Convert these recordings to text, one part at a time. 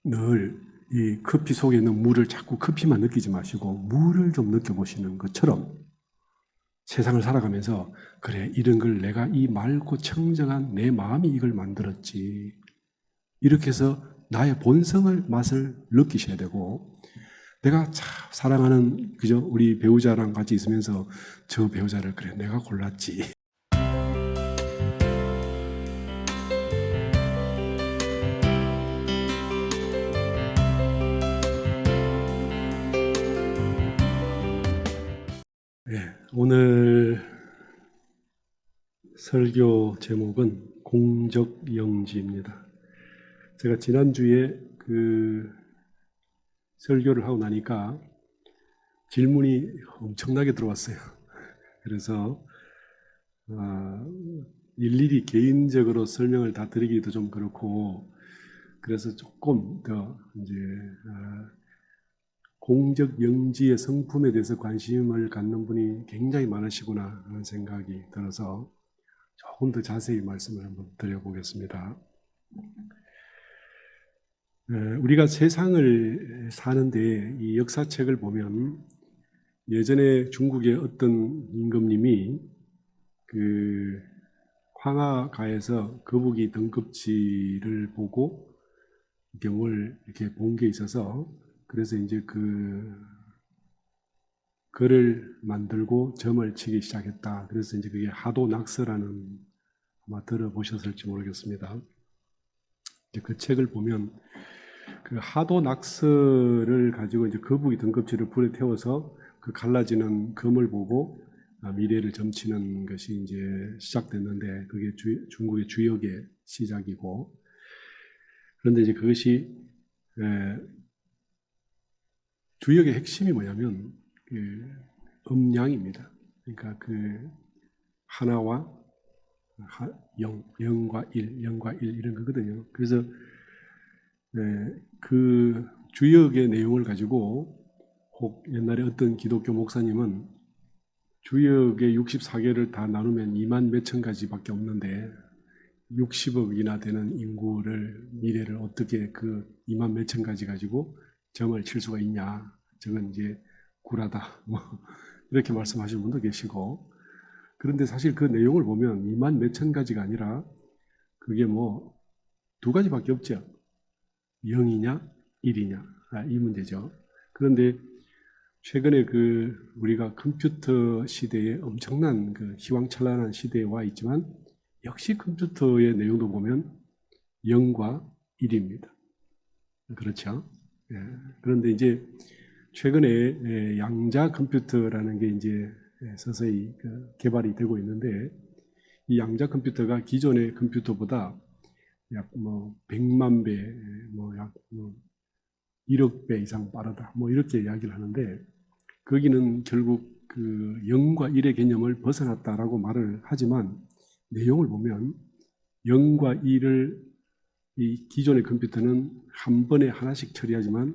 늘 이 커피 속에 있는 물을 자꾸 커피만 느끼지 마시고 물을 좀 느껴보시는 것처럼 세상을 살아가면서 그래, 이런 걸 내가 이 맑고 청정한 내 마음이 이걸 만들었지. 이렇게 해서 나의 본성을 맛을 느끼셔야 되고, 내가 참 사랑하는 그저 우리 배우자랑 같이 있으면서 저 배우자를 그래 내가 골랐지. 네, 오늘 설교 제목은 공적영지입니다. 제가 지난주에 그 설교를 하고 나니까 질문이 엄청나게 들어왔어요. 그래서 일일이 개인적으로 설명을 다 드리기도 좀 그렇고, 그래서 조금 더 이제 공적 영지의 성품에 대해서 관심을 갖는 분이 굉장히 많으시구나 하는 생각이 들어서 조금 더 자세히 말씀을 한번 드려보겠습니다. 우리가 세상을 사는데 이 역사책을 보면 예전에 중국의 어떤 임금님이 그 황하가에서 거북이 등껍질을 보고 이렇게 뭘 이렇게 본 게 있어서, 그래서 이제 그 글을 만들고 점을 치기 시작했다. 그래서 이제 그게 하도낙서라는, 아마 들어보셨을지 모르겠습니다. 그 책을 보면 그 하도낙서를 가지고 이제 거북이 등껍질을 불에 태워서 그 갈라지는 검을 보고 미래를 점치는 것이 이제 시작됐는데, 그게 중국의 주역의 시작이고, 그런데 이제 그것이 주역의 핵심이 뭐냐면 그 음양입니다. 그러니까 그 하나와 영과 일 이런 거거든요. 그래서 그 주역의 내용을 가지고 혹 옛날에 어떤 기독교 목사님은 주역의 64개를 다 나누면 2만 몇천 가지밖에 없는데 60억이나 되는 인구를, 미래를 어떻게 그 2만 몇천 가지 가지고 점을 칠 수가 있냐, 저건 이제 구라다, 뭐 이렇게 말씀하시는 분도 계시고, 그런데 사실 그 내용을 보면 2만 몇천 가지가 아니라 그게 뭐 두 가지밖에 없죠. 0이냐 1이냐, 이 문제죠. 그런데 최근에 그 우리가 컴퓨터 시대에 엄청난 그 희왕찬란한 시대에 와 있지만 역시 컴퓨터의 내용도 보면 0과 1입니다. 그렇죠? 예. 그런데 이제 최근에 양자 컴퓨터라는 게 이제 서서히 개발이 되고 있는데, 이 양자 컴퓨터가 기존의 컴퓨터보다 약 뭐 100만 배, 약 1억 배 이상 빠르다, 뭐 이렇게 이야기를 하는데, 거기는 결국 그 0과 1의 개념을 벗어났다라고 말을 하지만 내용을 보면 0과 1을 이 기존의 컴퓨터는 한 번에 하나씩 처리하지만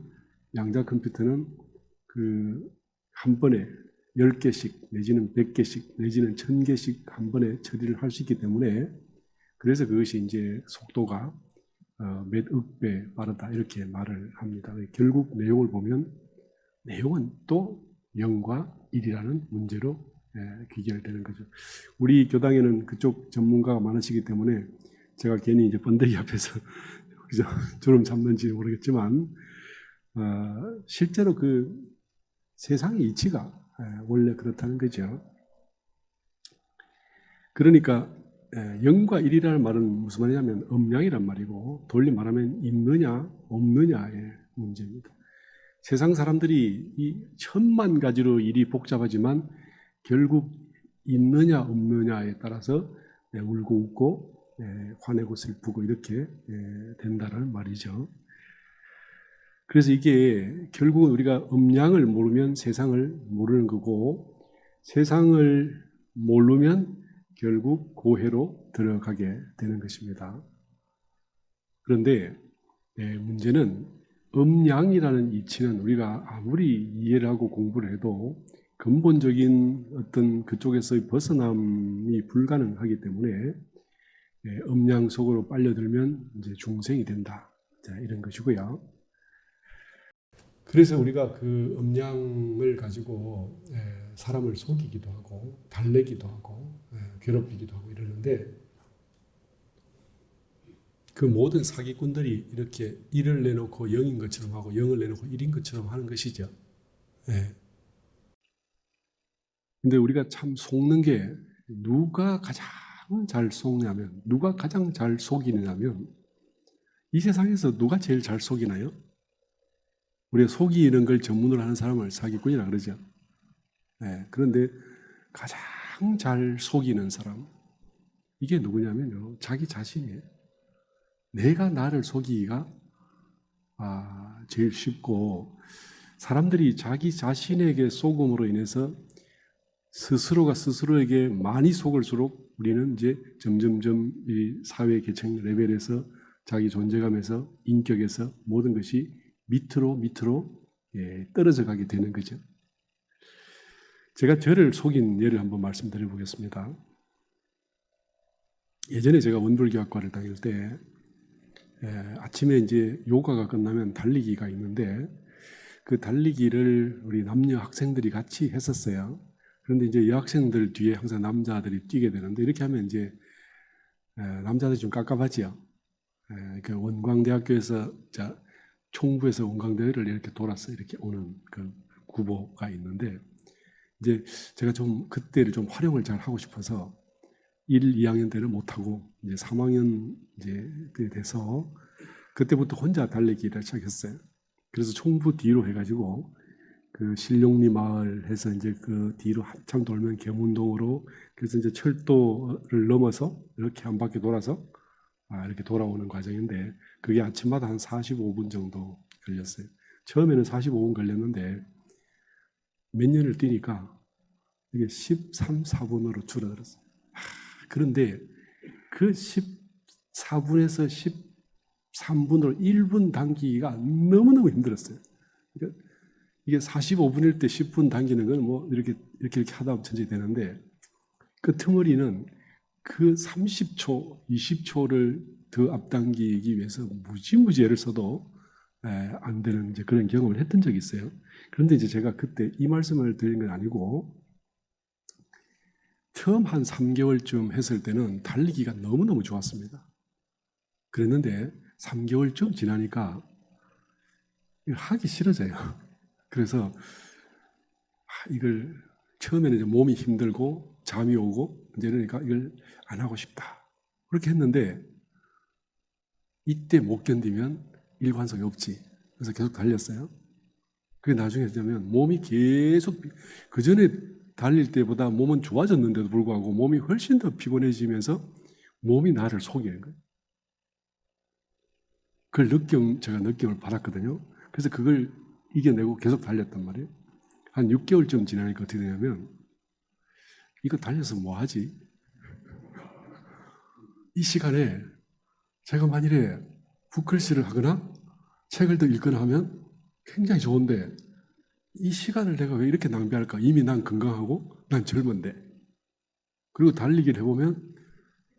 양자 컴퓨터는 그 한 번에 10개씩 내지는 100개씩 내지는 1000개씩 한 번에 처리를 할 수 있기 때문에, 그래서 그것이 이제 속도가 몇억 배 빠르다 이렇게 말을 합니다. 결국 내용을 보면 내용은 또 0과 1이라는 문제로 귀결되는 거죠. 우리 교당에는 그쪽 전문가가 많으시기 때문에 제가 괜히 이제 번데기 앞에서 주름 잡는지 모르겠지만, 실제로 그 세상의 이치가 원래 그렇다는 거죠. 그러니까 0과 1이라는 말은 무슨 말이냐면 음양이란 말이고, 돌리 말하면 있느냐 없느냐의 문제입니다. 세상 사람들이 이 천만 가지로 일이 복잡하지만 결국 있느냐 없느냐에 따라서 울고 웃고 화내고 슬프고 이렇게 된다는 말이죠. 그래서 이게 결국 우리가 음양을 모르면 세상을 모르는 거고, 세상을 모르면 결국 고해로 들어가게 되는 것입니다. 그런데 문제는 음양이라는 이치는 우리가 아무리 이해를 하고 공부를 해도 근본적인 어떤 그쪽에서의 벗어남이 불가능하기 때문에 음양 속으로 빨려들면 이제 중생이 된다, 자, 이런 것이고요. 그래서 우리가 그 음량을 가지고 사람을 속이기도 하고 달래기도 하고 괴롭히기도 하고 이러는데, 그 모든 사기꾼들이 이렇게 1을 내놓고 0인 것처럼 하고 0을 내놓고 1인 것처럼 하는 것이죠. 예. 근데 우리가 참 속는 게, 누가 가장 잘 속냐면, 누가 가장 잘 속이느냐면, 이 세상에서 누가 제일 잘 속이나요? 우리가 속이는 걸 전문으로 하는 사람을 사기꾼이라 그러죠. 예. 그런데 가장 잘 속이는 사람, 이게 누구냐면요, 자기 자신이에요. 내가 나를 속이기가 제일 쉽고, 사람들이 자기 자신에게 속음으로 인해서 스스로가 스스로에게 많이 속을수록 우리는 이제 점점점 이 사회 계층 레벨에서 자기 존재감에서 인격에서 모든 것이 밑으로 떨어져 가게 되는 거죠. 제가 저를 속인 예를 한번 말씀드려 보겠습니다. 예전에 제가 원불교학과를 다닐 때 아침에 이제 요가가 끝나면 달리기가 있는데, 그 달리기를 우리 남녀 학생들이 같이 했었어요. 그런데 이제 여학생들 뒤에 항상 남자들이 뛰게 되는데, 이렇게 하면 이제 남자들이 좀 깝깝하지요. 그 원광대학교에서 총부에서 원광대회를 이렇게 돌아서 이렇게 오는 그 구보가 있는데, 이제 제가 좀 그때를 좀 활용을 잘 하고 싶어서 1, 2학년 때를 못하고 이제 3학년 이제 돼서 그때부터 혼자 달리기를 시작했어요. 그래서 총부 뒤로 해가지고 그 신룡리 마을 해서 이제 그 뒤로 한참 돌면 계문동으로, 그래서 이제 철도를 넘어서 이렇게 한 바퀴 돌아서 이렇게 돌아오는 과정인데, 그게 아침마다 한 45분 정도 걸렸어요. 처음에는 45분 걸렸는데 몇 년을 뛰니까 이게 13, 4분으로 줄어들었어요. 그런데 그 14분에서 13분으로 1분 당기기가 너무너무 힘들었어요. 그러니까 이게 45분일 때 10분 당기는 건 뭐 이렇게 하다 보면 천천히 되는데, 그 틈머리는 그 30초, 20초를 더 앞당기기 위해서 무지무지 애를 써도 안 되는 이제 그런 경험을 했던 적이 있어요. 그런데 이제 제가 그때 이 말씀을 드린 건 아니고, 처음 한 3개월쯤 했을 때는 달리기가 너무너무 좋았습니다. 그랬는데 3개월쯤 지나니까 하기 싫어져요. 그래서 이걸 처음에는 이제 몸이 힘들고 잠이 오고 이제 이러니까 이걸 안 하고 싶다, 그렇게 했는데, 이때 못 견디면 일관성이 없지. 그래서 계속 달렸어요. 그게 나중에 되면 몸이 계속, 그 전에 달릴 때보다 몸은 좋아졌는데도 불구하고 몸이 훨씬 더 피곤해지면서 몸이 나를 속이는 거예요. 그걸 제가 느낌을 받았거든요. 그래서 그걸 이겨내고 계속 달렸단 말이에요. 한 6개월쯤 지나니까 어떻게 되냐면, 이거 달려서 뭐 하지? 이 시간에 제가 만일에 붓글씨를 하거나 책을 더 읽거나 하면 굉장히 좋은데, 이 시간을 내가 왜 이렇게 낭비할까? 이미 난 건강하고 난 젊은데. 그리고 달리기를 해보면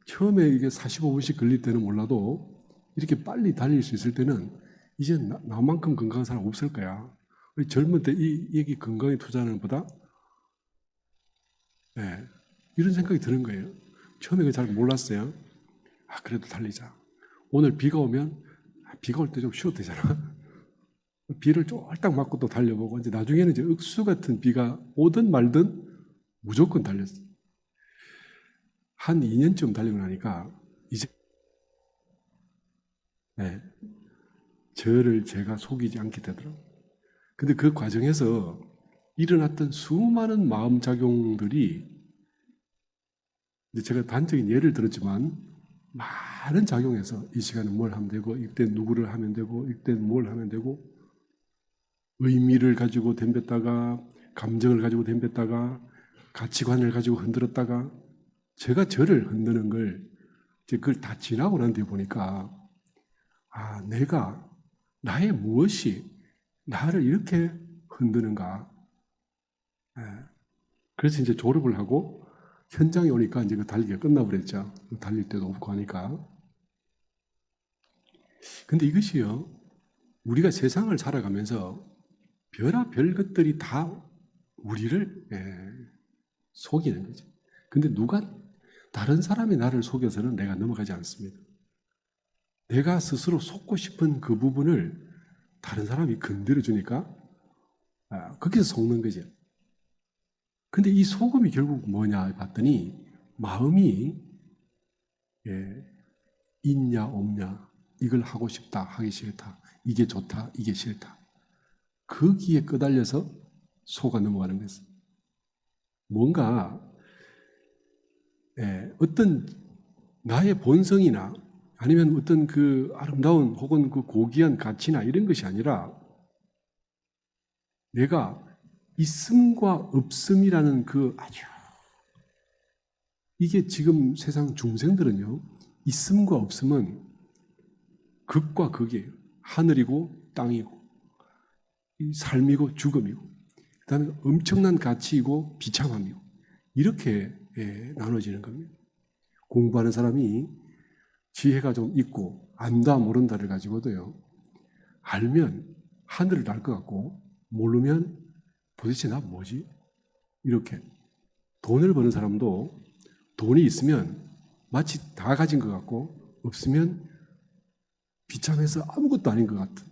처음에 이게 45분씩 걸릴 때는 몰라도 이렇게 빨리 달릴 수 있을 때는 이제 나만큼 건강한 사람 없을 거야. 젊을 때 이 건강에 투자하는 것보다 이런 생각이 드는 거예요. 처음에 잘 몰랐어요. 그래도 달리자. 오늘 비가 오면 비가 올 때 좀 쉬어도 되잖아. 비를 쫄딱 맞고 또 달려보고, 이제 나중에는 이제 억수 같은 비가 오든 말든 무조건 달렸어요. 한 2년쯤 달리고 나니까 이제 저를 제가 속이지 않게 되더라고요. 근데 그 과정에서 일어났던 수많은 마음작용들이, 제가 단적인 예를 들었지만 많은 작용해서 이 시간에 뭘 하면 되고, 이때 누구를 하면 되고, 이때 뭘 하면 되고, 의미를 가지고 덤볐다가 감정을 가지고 덤볐다가 가치관을 가지고 흔들었다가, 제가 저를 흔드는 걸 이제 그걸 다 지나고 난 뒤에 보니까 내가 나의 무엇이 나를 이렇게 흔드는가. 그래서 이제 졸업을 하고 현장에 오니까 이제 그 달리기가 끝나버렸죠. 달릴 때도 없고 하니까. 근데 이것이요, 우리가 세상을 살아가면서 별의별 것들이 다 우리를 속이는 거죠. 근데 다른 사람이 나를 속여서는 내가 넘어가지 않습니다. 내가 스스로 속고 싶은 그 부분을 다른 사람이 건드려주니까 거기서 속는 거죠. 근데 이 속음이 결국 뭐냐 봤더니 마음이 있냐 없냐, 이걸 하고 싶다 하기 싫다, 이게 좋다 이게 싫다, 거기에 끄달려서 속아 넘어가는 것은 뭔가 어떤 나의 본성이나 아니면 어떤 그 아름다운 혹은 그 고귀한 가치나 이런 것이 아니라 내가 있음과 없음이라는 그 아주 이게 지금 세상 중생들은요, 있음과 없음은 극과 극이에요. 하늘이고 땅이고 삶이고 죽음이고 그다음에 엄청난 가치이고 비참함이고 이렇게 나눠지는 겁니다. 공부하는 사람이 지혜가 좀 있고 안다 모른다를 가지고도요, 알면 하늘을 날 것 같고 모르면 도대체 나 뭐지? 이렇게 돈을 버는 사람도 돈이 있으면 마치 다 가진 것 같고 없으면 비참해서 아무것도 아닌 것 같은,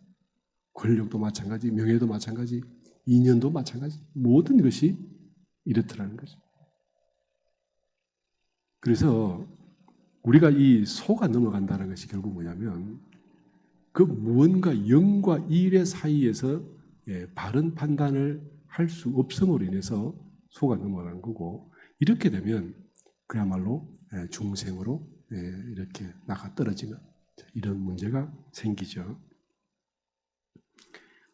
권력도 마찬가지, 명예도 마찬가지, 인연도 마찬가지, 모든 것이 이렇더라는 거죠. 그래서 우리가 이 속아 넘어간다는 것이 결국 뭐냐면 그 무언가 영과 일의 사이에서 바른 판단을 할 수 없음으로 인해서 속아 넘어가는 거고, 이렇게 되면 그야말로 중생으로 이렇게 나가 떨어지는 이런 문제가 생기죠.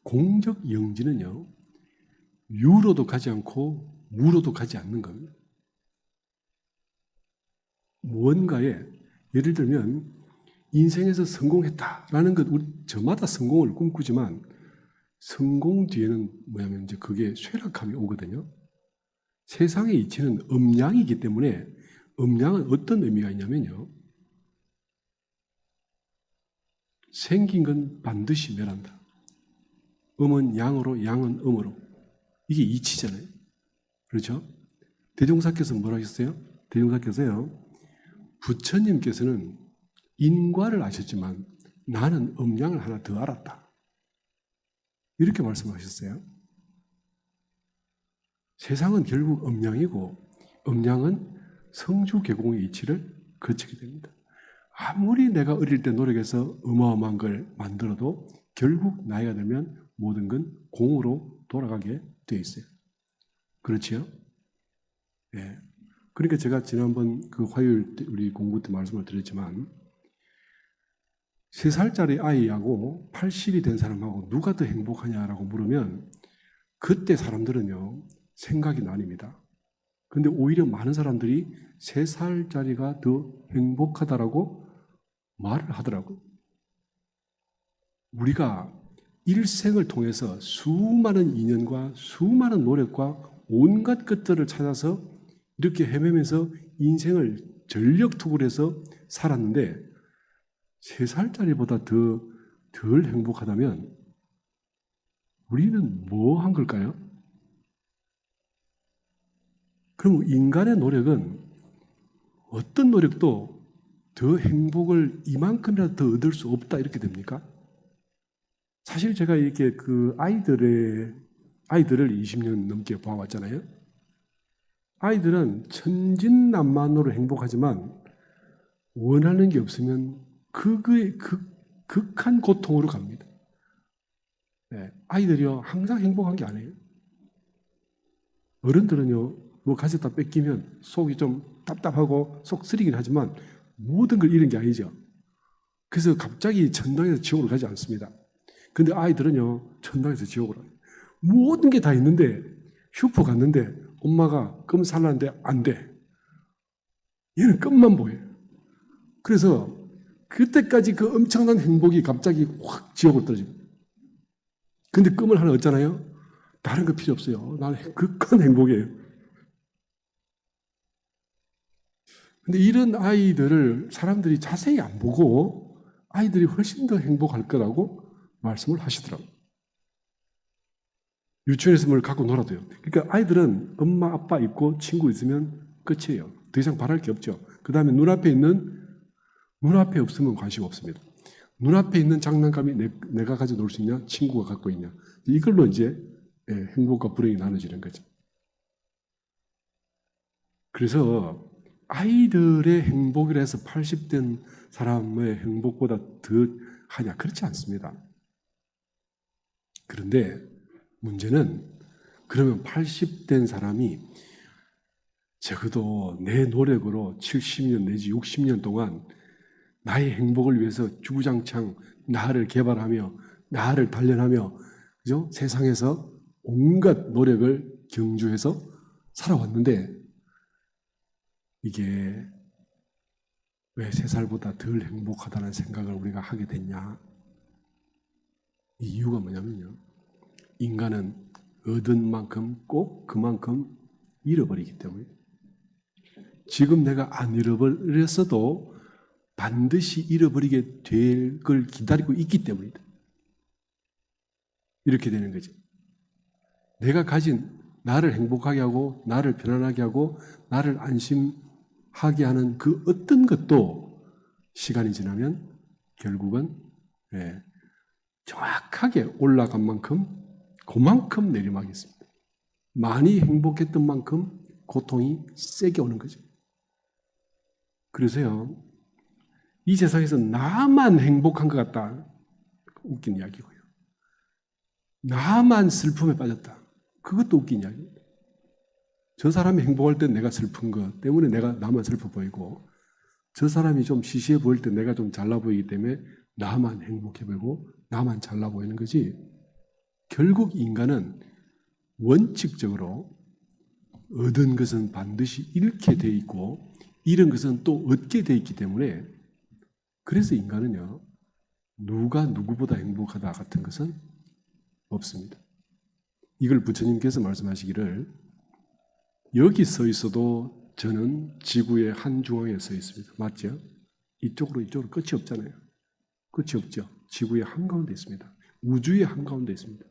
공적 영지는요, 유로도 가지 않고 무로도 가지 않는 겁니다. 무언가에 예를 들면 인생에서 성공했다라는 것, 저마다 성공을 꿈꾸지만 성공 뒤에는 뭐냐면 이제 그게 쇠락함이 오거든요. 세상의 이치는 음양이기 때문에 음양은 어떤 의미가 있냐면요, 생긴 건 반드시 멸한다. 음은 양으로, 양은 음으로. 이게 이치잖아요. 그렇죠? 대종사께서 뭐라 하셨어요? 대종사께서요, 부처님께서는 인과를 아셨지만 나는 음양을 하나 더 알았다, 이렇게 말씀하셨어요. 세상은 결국 음양이고 음양은 성주계공의 이치를 거치게 됩니다. 아무리 내가 어릴 때 노력해서 어마어마한 걸 만들어도 결국 나이가 들면 모든 건 공으로 돌아가게 되어 있어요. 그렇지요? 예. 그러니까 제가 지난번 그 화요일 때 우리 공부 때 말씀을 드렸지만 3살짜리 아이하고 80이 된 사람하고 누가 더 행복하냐라고 물으면 그때 사람들은요, 생각이 나뉩니다. 근데 오히려 많은 사람들이 3살짜리가 더 행복하다라고 말을 하더라고요. 우리가 일생을 통해서 수많은 인연과 수많은 노력과 온갖 것들을 찾아서 이렇게 헤매면서 인생을 전력투구를 해서 살았는데 3살짜리보다 덜 행복하다면 우리는 뭐 한 걸까요? 그럼 인간의 노력은 어떤 노력도 더 행복을 이만큼이라도 더 얻을 수 없다, 이렇게 됩니까? 사실 제가 이렇게 그 아이들을 20년 넘게 봐왔잖아요. 아이들은 천진난만으로 행복하지만 원하는 게 없으면 극한 고통으로 갑니다. 네, 아이들이요, 항상 행복한 게 아니에요. 어른들은요, 뭐 가졌다 뺏기면 속이 좀 답답하고 속 쓰리긴 하지만 모든 걸 잃은 게 아니죠. 그래서 갑자기 천당에서 지옥으로 가지 않습니다. 근데 아이들은요, 천당에서 지옥으로 가요. 모든 게 다 있는데 슈퍼 갔는데 엄마가 껌 살라는데 안 돼. 얘는 껌만 보여요. 그래서 그때까지 그 엄청난 행복이 갑자기 확 지옥으로 떨어집니다. 근데 껌을 하나 얻잖아요. 다른 거 필요 없어요. 나는 극한 행복이에요. 근데 이런 아이들을 사람들이 자세히 안 보고 아이들이 훨씬 더 행복할 거라고 말씀을 하시더라고요. 유치원에서 뭘 갖고 놀아도요. 그러니까 아이들은 엄마, 아빠 있고 친구 있으면 끝이에요. 더 이상 바랄 게 없죠. 그 다음에 눈앞에 없으면 관심 없습니다. 눈앞에 있는 장난감이 내가 가지고 놀 수 있냐? 친구가 갖고 있냐? 이걸로 이제 행복과 불행이 나눠지는 거죠. 그래서 아이들의 행복이라 해서 80된 사람의 행복보다 더 하냐? 그렇지 않습니다. 그런데 문제는 그러면 80된 사람이 적어도 내 노력으로 70년 내지 60년 동안 나의 행복을 위해서 주구장창 나를 개발하며 나를 단련하며 그죠? 세상에서 온갖 노력을 경주해서 살아왔는데 이게 왜 3살보다 덜 행복하다는 생각을 우리가 하게 됐냐? 이 이유가 뭐냐면요. 인간은 얻은 만큼 꼭 그만큼 잃어버리기 때문에 지금 내가 안 잃어버렸어도 반드시 잃어버리게 될 걸 기다리고 있기 때문이다. 이렇게 되는 거죠. 내가 가진 나를 행복하게 하고 나를 편안하게 하고 나를 안심하게 하는 그 어떤 것도 시간이 지나면 결국은 정확하게 올라간 만큼 그만큼 내리막이 있습니다. 많이 행복했던 만큼 고통이 세게 오는 거죠. 그래서요, 이 세상에서 나만 행복한 것 같다. 웃긴 이야기고요. 나만 슬픔에 빠졌다. 그것도 웃긴 이야기입니다. 저 사람이 행복할 때 내가 슬픈 것 때문에 내가 나만 슬퍼 보이고 저 사람이 좀 시시해 보일 때 내가 좀 잘나 보이기 때문에 나만 행복해 보이고 나만 잘나 보이는 거지. 결국 인간은 원칙적으로 얻은 것은 반드시 잃게 돼 있고 잃은 것은 또 얻게 돼 있기 때문에 그래서 인간은요. 누가 누구보다 행복하다 같은 것은 없습니다. 이걸 부처님께서 말씀하시기를 여기 서 있어도 저는 지구의 한 중앙에 서 있습니다. 맞죠? 이쪽으로 끝이 없잖아요. 끝이 없죠. 지구의 한가운데 있습니다. 우주의 한가운데 있습니다.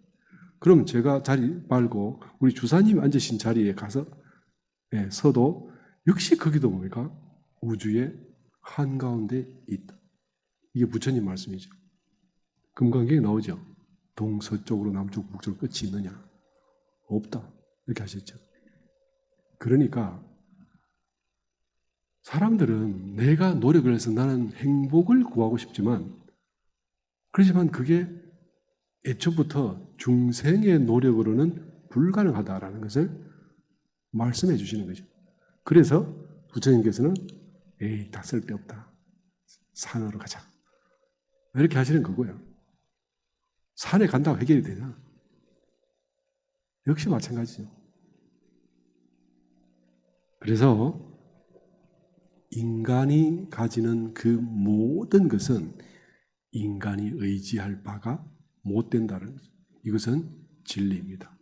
그럼 제가 자리 말고 우리 주사님이 앉으신 자리에 가서 서도 역시 거기도 뭡니까? 우주의 한가운데 있다. 이게 부처님 말씀이죠. 금강경에 나오죠. 동서쪽으로 남쪽 북쪽으로 끝이 있느냐? 없다. 이렇게 하셨죠. 그러니까 사람들은 내가 노력을 해서 나는 행복을 구하고 싶지만 그렇지만 그게 애초부터 중생의 노력으로는 불가능하다라는 것을 말씀해 주시는 거죠. 그래서 부처님께서는 에이 다 쓸데없다. 산으로 가자. 이렇게 하시는 거고요. 산에 간다고 해결이 되냐? 역시 마찬가지죠. 그래서 인간이 가지는 그 모든 것은 인간이 의지할 바가 못 된다는 거죠. 이것은 진리입니다.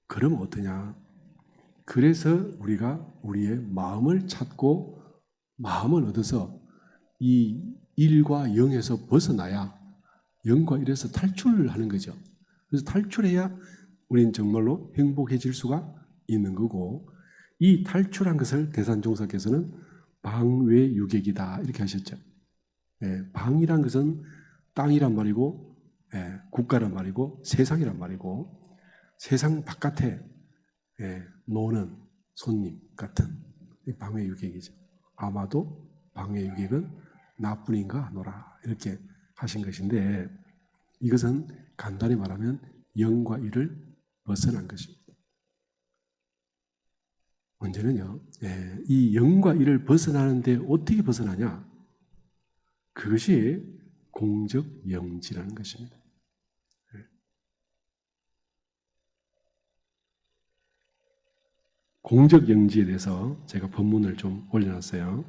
그럼 어떠냐? 그래서 우리가 우리의 마음을 찾고 마음을 얻어서 이 일과 영에서 벗어나야 영과 일에서 탈출을 하는 거죠. 그래서 탈출해야 우리는 정말로 행복해질 수가 있는 거고 이 탈출한 것을 대산종사께서는 방외유객이다 이렇게 하셨죠. 방이란 것은 땅이란 말이고 국가란 말이고 세상이란 말이고 세상 바깥에 노는 손님 같은 방외유객이죠. 아마도 방외유객은 나뿐인가 하노라 이렇게 하신 것인데 이것은 간단히 말하면 영과 일을 벗어난 것입니다. 문제는요, 이 영과 일을 벗어나는데 어떻게 벗어나냐? 그것이 공적영지라는 것입니다. 공적영지에 대해서 제가 본문을 좀 올려놨어요.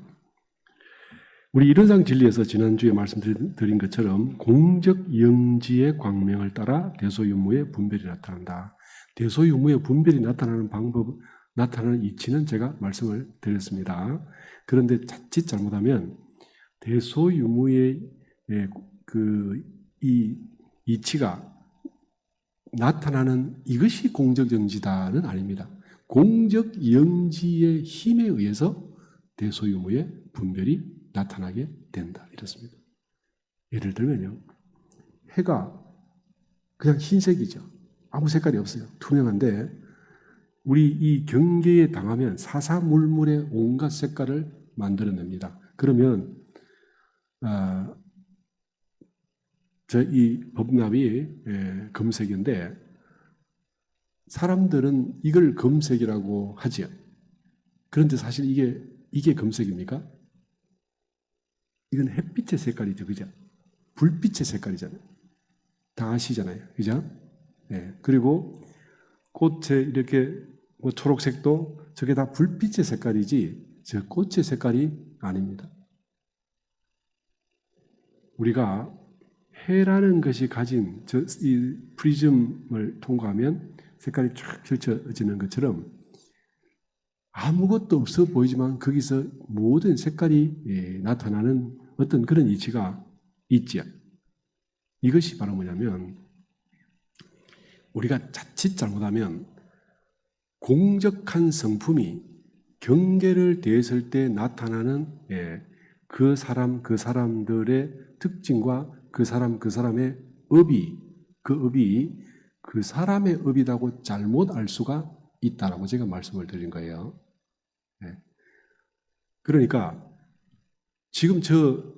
우리 이론상 진리에서 지난주에 말씀드린 것처럼 공적영지의 광명을 따라 대소유무의 분별이 나타난다. 대소유무의 분별이 나타나는 방법, 나타나는 이치는 제가 말씀을 드렸습니다. 그런데 자칫 잘못하면 대소유무의 이 이치가 나타나는 이것이 공적영지다는 아닙니다. 공적영지의 힘에 의해서 대소유무의 분별이 나타나게 된다. 이렇습니다. 예를 들면요. 해가 그냥 흰색이죠. 아무 색깔이 없어요. 투명한데 우리 이 경계에 당하면 사사물물의 온갖 색깔을 만들어냅니다. 그러면 이 법납이 금색인데 사람들은 이걸 금색이라고 하지요. 그런데 사실 이게 금색입니까? 이건 햇빛의 색깔이죠. 그죠? 불빛의 색깔이잖아요. 다 아시잖아요. 그죠? 그리고 꽃에 이렇게 뭐 초록색도 저게 다 불빛의 색깔이지 저 꽃의 색깔이 아닙니다. 우리가 해라는 것이 가진 이 프리즘을 통과하면 색깔이 쫙 펼쳐지는 것처럼 아무것도 없어 보이지만 거기서 모든 색깔이 나타나는 어떤 그런 이치가 있지요. 이것이 바로 뭐냐면 우리가 자칫 잘못하면 공적한 성품이 경계를 대했을 때 나타나는 그 사람들의 특징과 그 사람의 업이 그 사람의 업이라고 잘못 알 수가 있다라고 제가 말씀을 드린 거예요. 그러니까 지금 저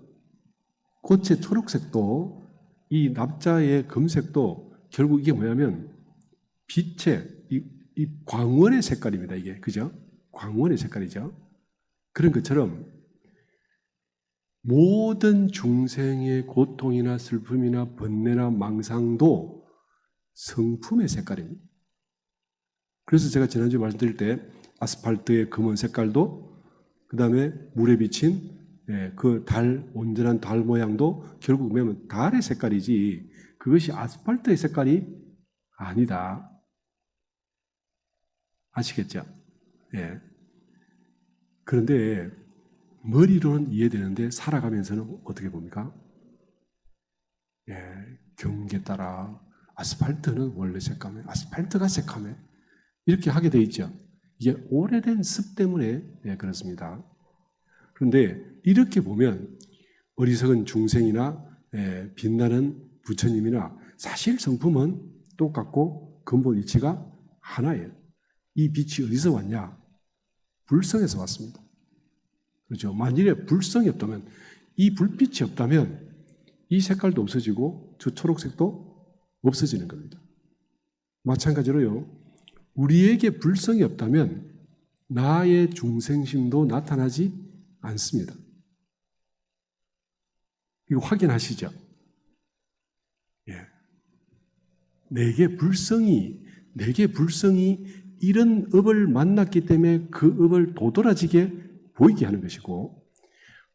꽃의 초록색도 이 납자의 금색도 결국 이게 뭐냐면 빛의 이 광원의 색깔입니다. 이게 그죠? 광원의 색깔이죠. 그런 것처럼 모든 중생의 고통이나 슬픔이나 번뇌나 망상도 성품의 색깔입니다. 그래서 제가 지난주에 말씀드릴 때 아스팔트의 검은 색깔도 그 다음에 물에 비친 그 온전한 달 모양도 결국 보면 달의 색깔이지 그것이 아스팔트의 색깔이 아니다. 아시겠죠? 그런데 머리로는 이해되는데 살아가면서는 어떻게 봅니까? 경계 따라 아스팔트는 원래 새까매, 아스팔트가 새까매 이렇게 하게 돼 있죠. 이게 오래된 습 때문에 그렇습니다. 그런데 이렇게 보면 어리석은 중생이나 빛나는 부처님이나 사실 성품은 똑같고 근본 이치가 하나예요. 이 빛이 어디서 왔냐? 불성에서 왔습니다. 그렇죠? 만일에 불성이 없다면 이 불빛이 없다면 이 색깔도 없어지고 저 초록색도 없어지는 겁니다. 마찬가지로요. 우리에게 불성이 없다면 나의 중생심도 나타나지 않습니다. 이거 확인하시죠? 내게 불성이 이런 업을 만났기 때문에 그 업을 도드라지게 보이게 하는 것이고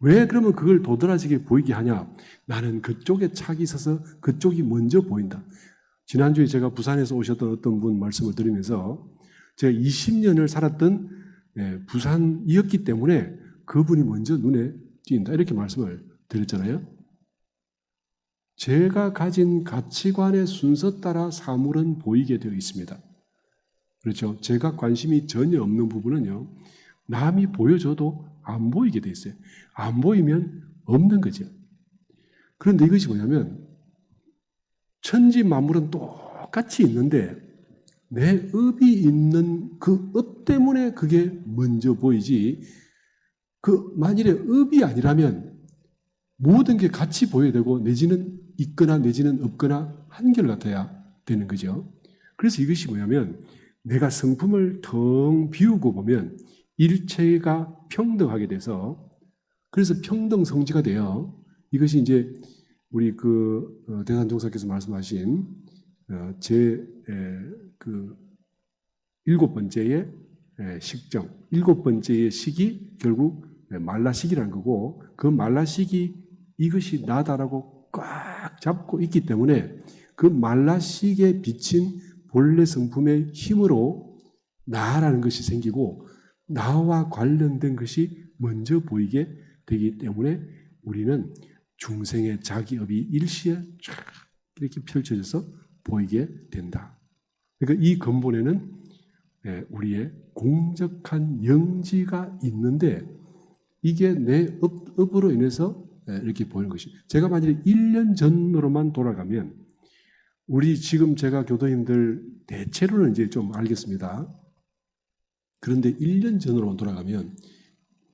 왜 그러면 그걸 도드라지게 보이게 하냐? 나는 그쪽에 착이 있어서 그쪽이 먼저 보인다. 지난주에 제가 부산에서 오셨던 어떤 분 말씀을 드리면서 제가 20년을 살았던 부산이었기 때문에 그분이 먼저 눈에 띈다. 이렇게 말씀을 드렸잖아요. 제가 가진 가치관의 순서 따라 사물은 보이게 되어 있습니다. 그렇죠? 제가 관심이 전혀 없는 부분은요. 남이 보여줘도 안 보이게 돼 있어요. 안 보이면 없는 거죠. 그런데 이것이 뭐냐면 천지 만물은 똑같이 있는데 내 업이 있는 그 업 때문에 그게 먼저 보이지 만일에 업이 아니라면 모든 게 같이 보여야 되고 내지는 있거나 내지는 없거나 한결같아야 되는 거죠. 그래서 이것이 뭐냐면 내가 성품을 텅 비우고 보면 일체가 평등하게 돼서 그래서 평등 성지가 돼요. 이것이 이제 우리 대산종사께서 말씀하신 일곱 번째의 식정, 일곱 번째의 식이 결국 말라식이라는 거고 그 말라식이 이것이 나다라고 꽉 잡고 있기 때문에 그 말라식에 비친 본래 성품의 힘으로 나라는 것이 생기고 나와 관련된 것이 먼저 보이게 되기 때문에 우리는 중생의 자기업이 일시에 쫙 이렇게 펼쳐져서 보이게 된다. 그러니까 이 근본에는 우리의 공적한 영지가 있는데 이게 내 업으로 인해서 이렇게 보이는 것이. 제가 만약에 1년 전으로만 돌아가면 우리 지금 제가 교도님들 대체로는 이제 좀 알겠습니다. 그런데 1년 전으로만 돌아가면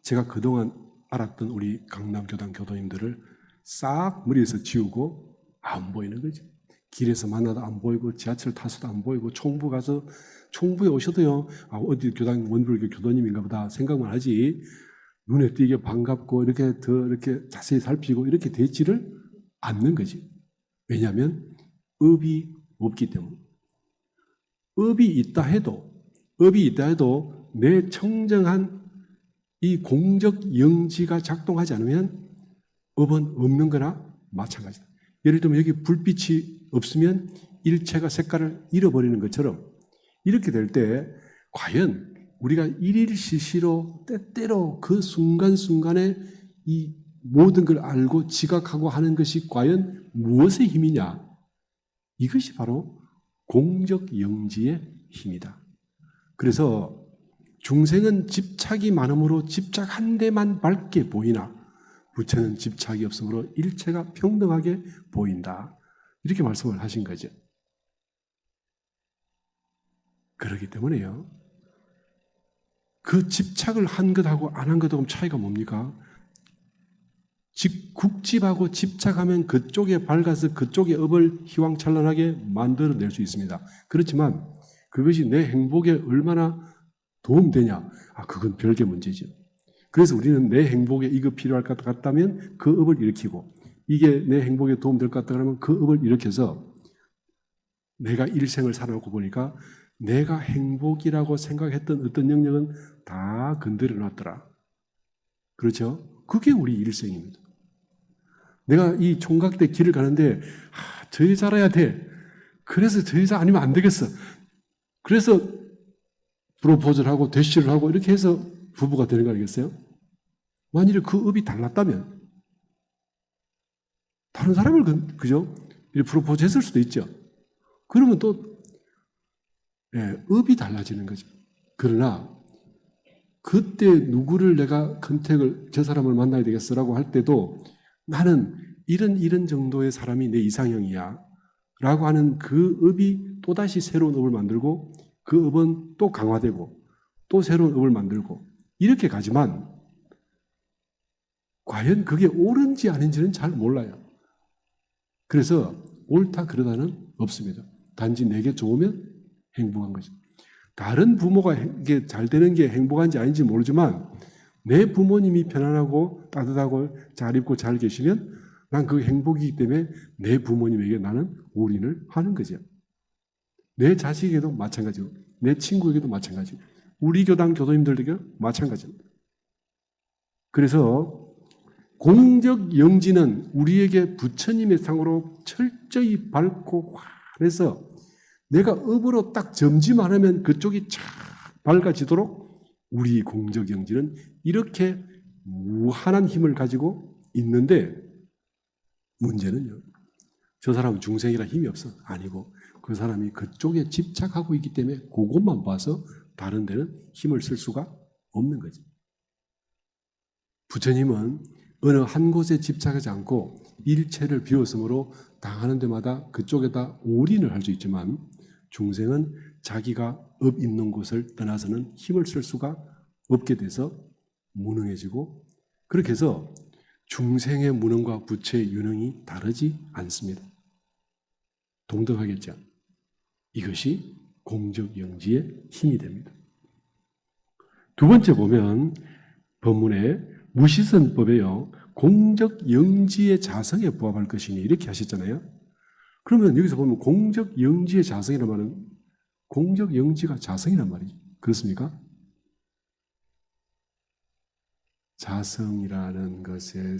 제가 그동안 알았던 우리 강남교당 교도님들을 싹 머리에서 지우고 안 보이는 거죠. 길에서 만나도 안 보이고 지하철 타서도 안 보이고 총부 가서 총부에 오셔도요. 어디 교당 원불교 교도님인가 보다 생각만 하지 눈에 띄게 반갑고 이렇게 더 이렇게 자세히 살피고 이렇게 되지를 않는 거지. 왜냐하면 업이 없기 때문에. 업이 있다 해도 내 청정한 이 공적 영지가 작동하지 않으면 업은 없는 거나 마찬가지다. 예를 들면 여기 불빛이 없으면 일체가 색깔을 잃어버리는 것처럼 이렇게 될 때 과연 우리가 일일시시로 때때로 그 순간순간에 이 모든 걸 알고 지각하고 하는 것이 과연 무엇의 힘이냐? 이것이 바로 공적 영지의 힘이다. 그래서 중생은 집착이 많으므로 집착 한 대만 밝게 보이나 부처는 집착이 없으므로 일체가 평등하게 보인다. 이렇게 말씀을 하신 거죠. 그렇기 때문에요. 그 집착을 한 것하고 안 한 것하고 차이가 뭡니까? 국집하고 집착하면 그쪽에 밝아서 그쪽의 업을 희왕찬란하게 만들어낼 수 있습니다. 그렇지만 그것이 내 행복에 얼마나 도움되냐? 그건 별개 문제죠. 그래서 우리는 내 행복에 이거 필요할 것 같다면 그 업을 일으키고 이게 내 행복에 도움될 것 같다 그러면 그 업을 일으켜서 내가 일생을 살아놓고 보니까 내가 행복이라고 생각했던 어떤 영역은 다 건드려 놨더라. 그렇죠? 그게 우리 일생입니다. 내가 이 총각대 길을 가는데 저 여자라야 돼. 그래서 저 여자 아니면 안 되겠어. 그래서 프로포즈를 하고 대시를 하고 이렇게 해서 부부가 되는 거 아니겠어요? 만일에 그 업이 달랐다면 다른 사람을 그죠? 프로포즈 했을 수도 있죠. 그러면 또 업이 달라지는 거죠. 그러나 그때 누구를 내가 컨택을 저 사람을 만나야 되겠어라고 할 때도 나는 이런 정도의 사람이 내 이상형이야 라고 하는 그 업이 또다시 새로운 업을 만들고 그 업은 또 강화되고 또 새로운 업을 만들고 이렇게 가지만 과연 그게 옳은지 아닌지는 잘 몰라요. 그래서 옳다 그러다는 없습니다. 단지 내게 좋으면 행복한 거죠. 다른 부모가 이게 잘 되는 게 행복한지 아닌지 모르지만 내 부모님이 편안하고 따뜻하고 잘 입고 잘 계시면 난 그 행복이기 때문에 내 부모님에게 나는 올인을 하는 거죠. 내 자식에게도 마찬가지고 내 친구에게도 마찬가지고 우리 교당 교도님들에게도 마찬가지입니다. 그래서 공적 영지는 우리에게 부처님의 상으로 철저히 밝고 환해서 내가 업으로 딱 점지만 하면 그쪽이 쫙 밝아지도록 우리 공적 영지는 이렇게 무한한 힘을 가지고 있는데 문제는요. 저 사람은 중생이라 힘이 없어. 아니고 그 사람이 그쪽에 집착하고 있기 때문에 그것만 봐서 다른 데는 힘을 쓸 수가 없는 거지. 부처님은 어느 한 곳에 집착하지 않고 일체를 비웠으므로 당하는 데마다 그쪽에다 올인을 할 수 있지만 중생은 자기가 업 있는 곳을 떠나서는 힘을 쓸 수가 없게 돼서 무능해지고 그렇게 해서 중생의 무능과 부처의 유능이 다르지 않습니다. 동등하겠죠. 이것이 공적 영지의 힘이 됩니다. 두 번째 보면 법문에 무시선법에요. 공적 영지의 자성에 부합할 것이니 이렇게 하셨잖아요. 그러면 여기서 보면 공적 영지의 자성이란 말은 공적 영지가 자성이란 말이죠. 그렇습니까? 자성이라는 것의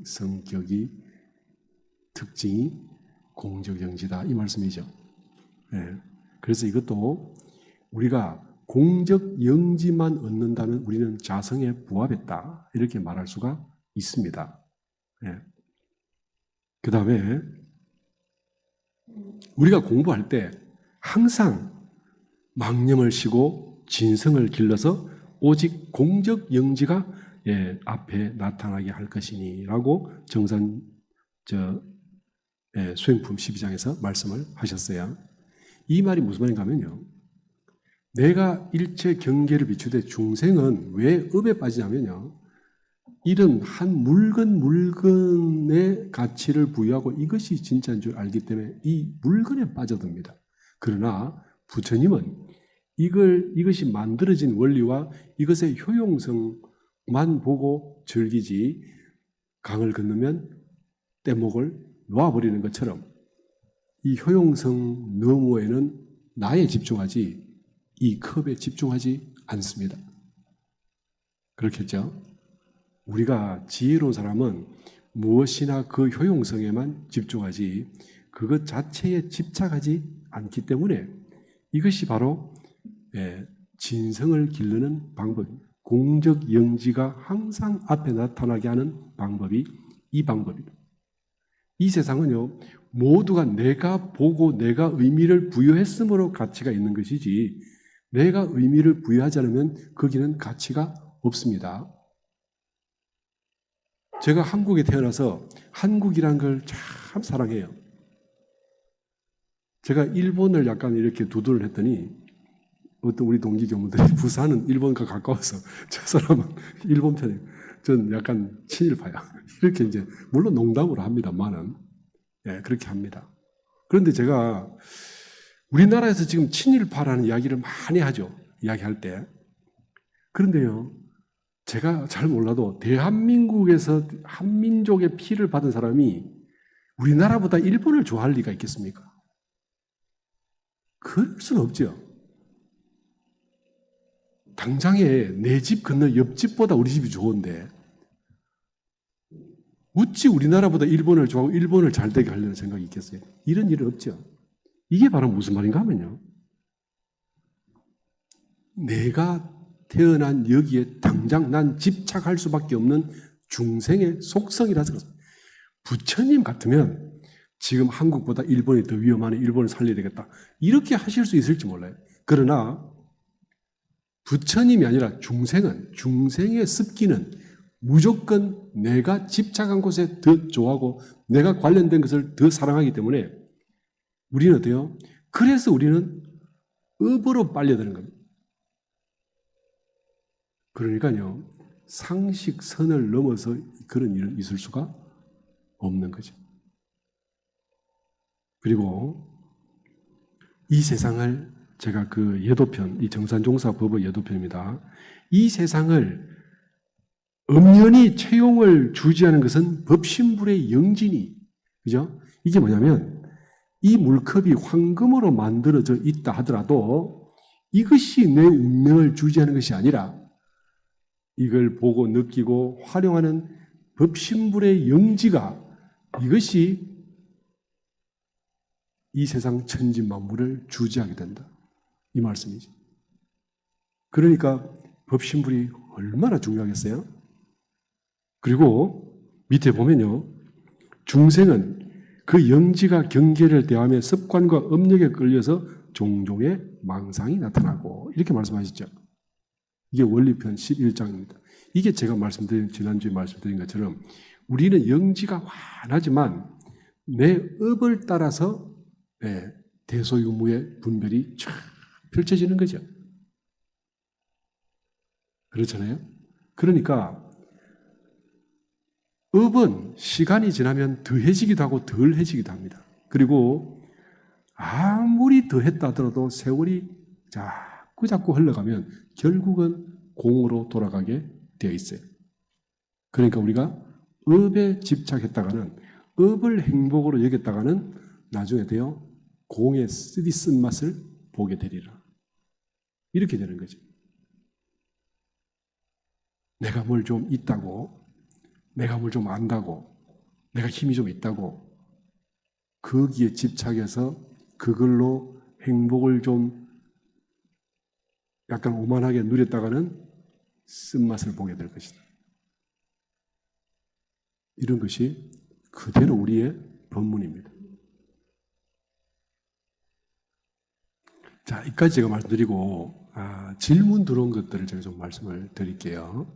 성격이 특징이 공적 영지다 이 말씀이죠. 네. 그래서 이것도 우리가 공적 영지만 얻는다면 우리는 자성에 부합했다 이렇게 말할 수가 있습니다. 네. 그 다음에 우리가 공부할 때 항상 망념을 쉬고 진성을 길러서 오직 공적 영지가 앞에 나타나게 할 것이니라고 정산 수행품 12장에서 말씀을 하셨어요. 이 말이 무슨 말인가 하면요. 내가 일체 경계를 비추되 중생은 왜 업에 빠지냐면요. 이런 한 물건의 가치를 부여하고 이것이 진짜인 줄 알기 때문에 이 물건에 빠져듭니다. 그러나 부처님은 이것이 만들어진 원리와 이것의 효용성만 보고 즐기지 강을 건너면 뗏목을 놓아버리는 것처럼 이 효용성 너머에는 나에 집중하지 이 컵에 집중하지 않습니다. 그렇겠죠? 우리가 지혜로운 사람은 무엇이나 그 효용성에만 집중하지 그것 자체에 집착하지 않기 때문에 이것이 바로 진성을 기르는 방법입니다. 공적 영지가 항상 앞에 나타나게 하는 방법이 이 방법입니다. 이 세상은요, 모두가 내가 보고 내가 의미를 부여했으므로 가치가 있는 것이지 내가 의미를 부여하지 않으면 거기는 가치가 없습니다. 제가 한국에 태어나서 한국이라는 걸 참 사랑해요. 제가 일본을 약간 이렇게 두둔을 했더니 어떤 우리 동기 교무들이 부산은 일본과 가까워서 저 사람은 일본 편이에요. 전 약간 친일파야. 이렇게 이제 물론 농담으로 합니다만은 그렇게 합니다. 그런데 제가 우리나라에서 지금 친일파라는 이야기를 많이 하죠. 이야기할 때. 그런데요. 제가 잘 몰라도 대한민국에서 한민족의 피를 받은 사람이 우리나라보다 일본을 좋아할 리가 있겠습니까? 그럴 수는 없죠. 당장에 내 집 건너 옆집보다 우리 집이 좋은데 어찌 우리나라보다 일본을 좋아하고 일본을 잘 되게 하려는 생각이 있겠어요? 이런 일은 없죠. 이게 바로 무슨 말인가 하면요. 내가 태어난 여기에 당장 난 집착할 수밖에 없는 중생의 속성이라서 그렇습니다. 부처님 같으면 지금 한국보다 일본이 더 위험하니 일본을 살려야 되겠다. 이렇게 하실 수 있을지 몰라요. 그러나 부처님이 아니라 중생의 습기는 무조건 내가 집착한 곳에 더 좋아하고 내가 관련된 것을 더 사랑하기 때문에 우리는 어때요? 그래서 우리는 업으로 빨려드는 겁니다. 그러니까요, 상식선을 넘어서 그런 일은 있을 수가 없는 거죠. 그리고 이 세상을 제가 그 예도편, 이 정산종사법의 예도편입니다. 이 세상을 엄연히 채용을 주지하는 것은 법신불의 영진이, 그죠? 이게 뭐냐면 이 물컵이 황금으로 만들어져 있다 하더라도 이것이 내 운명을 주지하는 것이 아니라 이걸 보고 느끼고 활용하는 법신불의 영지가 이것이 이 세상 천지만물을 주지하게 된다. 이 말씀이죠. 그러니까 법신불이 얼마나 중요하겠어요? 그리고 밑에 보면요. 중생은 그 영지가 경계를 대하며 습관과 업력에 끌려서 종종의 망상이 나타나고 이렇게 말씀하셨죠. 이게 원리편 11장입니다. 이게 제가 지난주에 말씀드린 것처럼 우리는 영지가 환하지만 내 업을 따라서 대소유무의 분별이 쫙 펼쳐지는 거죠. 그렇잖아요? 그러니까 업은 시간이 지나면 더해지기도 하고 덜해지기도 합니다. 그리고 아무리 더했다 하더라도 세월이 자꾸 흘러가면 결국은 공으로 돌아가게 되어 있어요. 그러니까 우리가 업에 집착했다가는 업을 행복으로 여겼다가는 나중에 되어 공의 쓰디 쓴맛을 보게 되리라. 이렇게 되는 거죠. 내가 뭘 좀 있다고, 내가 뭘 좀 안다고, 내가 힘이 좀 있다고 거기에 집착해서 그걸로 행복을 좀 약간 오만하게 누렸다가는 쓴맛을 보게 될 것이다. 이런 것이 그대로 우리의 법문입니다. 자, 이까지 제가 말씀드리고 질문 들어온 것들을 제가 좀 말씀을 드릴게요.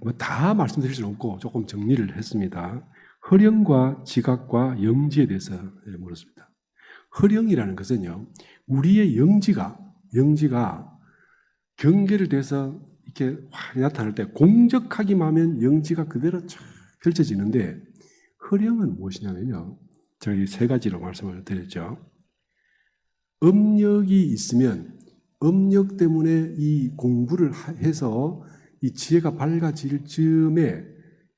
뭐 다 말씀드릴 수는 없고 조금 정리를 했습니다. 허령과 지각과 영지에 대해서 물었습니다. 허령이라는 것은요, 우리의 영지가 경계를 대해서 이렇게 확 나타날 때 공적하기만 하면 영지가 그대로 쫙 펼쳐지는데, 허령은 무엇이냐면요, 제가 이 세 가지로 말씀을 드렸죠. 업력이 있으면 업력 때문에 이 공부를 해서 이 지혜가 밝아질 즈음에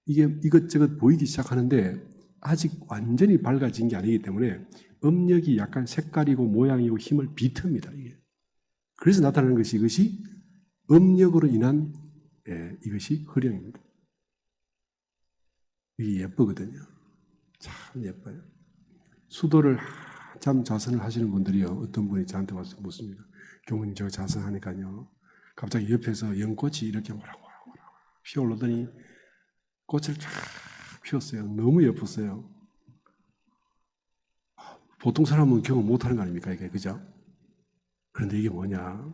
이게 이것저것 보이기 시작하는데 아직 완전히 밝아진 게 아니기 때문에 업력이 약간 색깔이고 모양이고 힘을 비틉니다. 이게. 그래서 나타나는 것이 이것이 업력으로 인한 이것이 허령입니다. 이게 예쁘거든요. 참 예뻐요. 수도를 한참 자선을 하시는 분들이요, 어떤 분이 저한테 와서 묻습니다. 교무님, 저 자선하니까요, 갑자기 옆에서 연꽃이 이렇게 뭐라고 피어오르더니 꽃을 쫙 피웠어요. 너무 예뻤어요. 보통 사람은 경험 못하는 거 아닙니까? 이게, 그죠? 그런데 이게 뭐냐?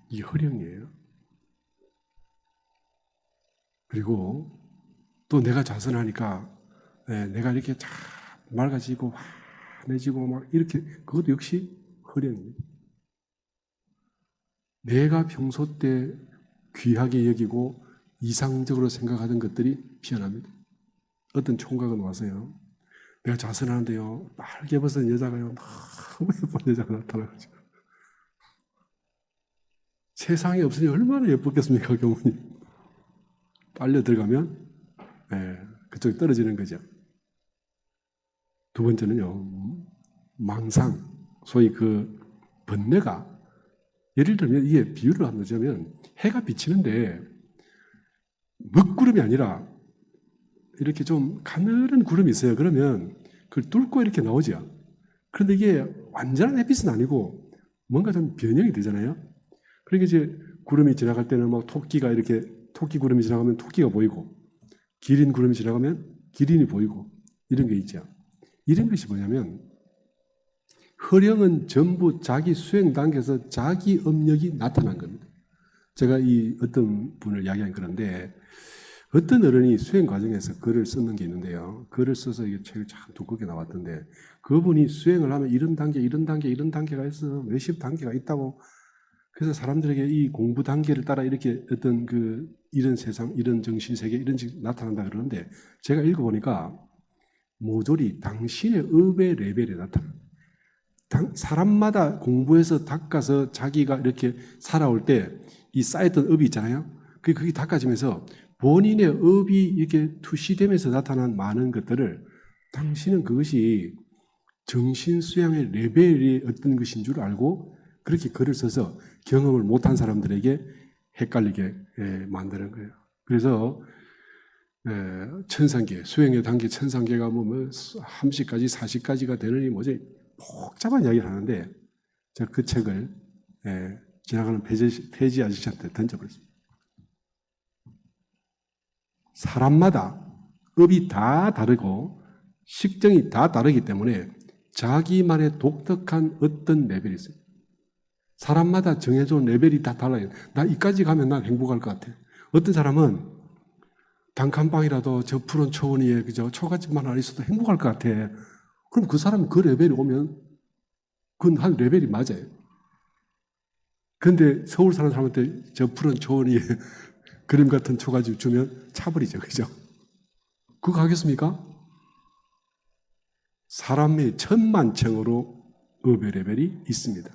이게 허령이에요. 그리고 또 내가 자선하니까 내가 이렇게 쫙 맑아지고 환해지고 막 이렇게, 그것도 역시 허령입니다. 내가 평소 때 귀하게 여기고 이상적으로 생각하던 것들이 피어납니다. 어떤 총각은 와서요, 내가 자선하는데요, 빨개 벗은 여자가요, 너무 예쁜 여자가 나타나가지고, 세상에 없으니 얼마나 예뻤겠습니까, 교무님. 빨려 들어가면 그쪽이 떨어지는 거죠. 두 번째는요, 망상, 소위 그 번뇌가, 예를 들면 이게 비유를 한번 하자면, 해가 비치는데 먹구름이 아니라 이렇게 좀 가늘은 구름이 있어요. 그러면 그걸 뚫고 이렇게 나오죠. 그런데 이게 완전한 햇빛은 아니고 뭔가 좀 변형이 되잖아요. 그러니까 이제 구름이 지나갈 때는 막 토끼가 이렇게, 토끼 구름이 지나가면 토끼가 보이고, 기린 구름이 지나가면 기린이 보이고, 이런 게 있죠. 이런 것이 뭐냐면, 허령은 전부 자기 수행 단계에서 자기 업력이 나타난 겁니다. 제가 이 어떤 분을 이야기한 그런데, 어떤 어른이 수행 과정에서 글을 쓰는 게 있는데요, 글을 써서 이게 책을 참 두껍게 나왔던데, 그분이 수행을 하면 이런 단계, 이런 단계, 이런 단계가 있어, 몇십 단계가 있다고. 그래서 사람들에게 이 공부 단계를 따라 이렇게 어떤 그 이런 세상, 이런 정신세계, 이런 식 나타난다 그러는데, 제가 읽어보니까 모조리 당신의 업의 레벨에 나타납니다. 사람마다 공부해서 닦아서 자기가 이렇게 살아올 때 이 쌓였던 업이 있잖아요. 그게 닦아지면서 본인의 업이 이렇게 투시되면서 나타난 많은 것들을, 당신은 그것이 정신 수양의 레벨이 어떤 것인 줄 알고 그렇게 글을 써서 경험을 못한 사람들에게 헷갈리게 만드는 거예요. 그래서 천상계, 수행의 단계 천상계가 뭐 30가지, 40가지가 되느니 뭐지 복잡한 이야기를 하는데, 제가 그 책을 지나가는 폐지 아저씨한테 던져버렸습니다. 사람마다 업이 다 다르고 식정이 다 다르기 때문에 자기만의 독특한 어떤 레벨이 있어요. 사람마다 정해져 온 레벨이 다 달라요. 나 이까지 가면 난 행복할 것 같아. 어떤 사람은 단칸방이라도 저 푸른 초원 위에 그저 초가집만 하나 있어도 행복할 것 같아. 그럼 그 사람은 그 레벨이 오면 그건 한 레벨이 맞아요. 그런데 서울 사는 사람한테 저 푸른 초원 위에 그림 같은 초가집 주면 차버리죠. 그죠? 그거 하겠습니까? 사람의 천만청으로 업의 레벨이 있습니다.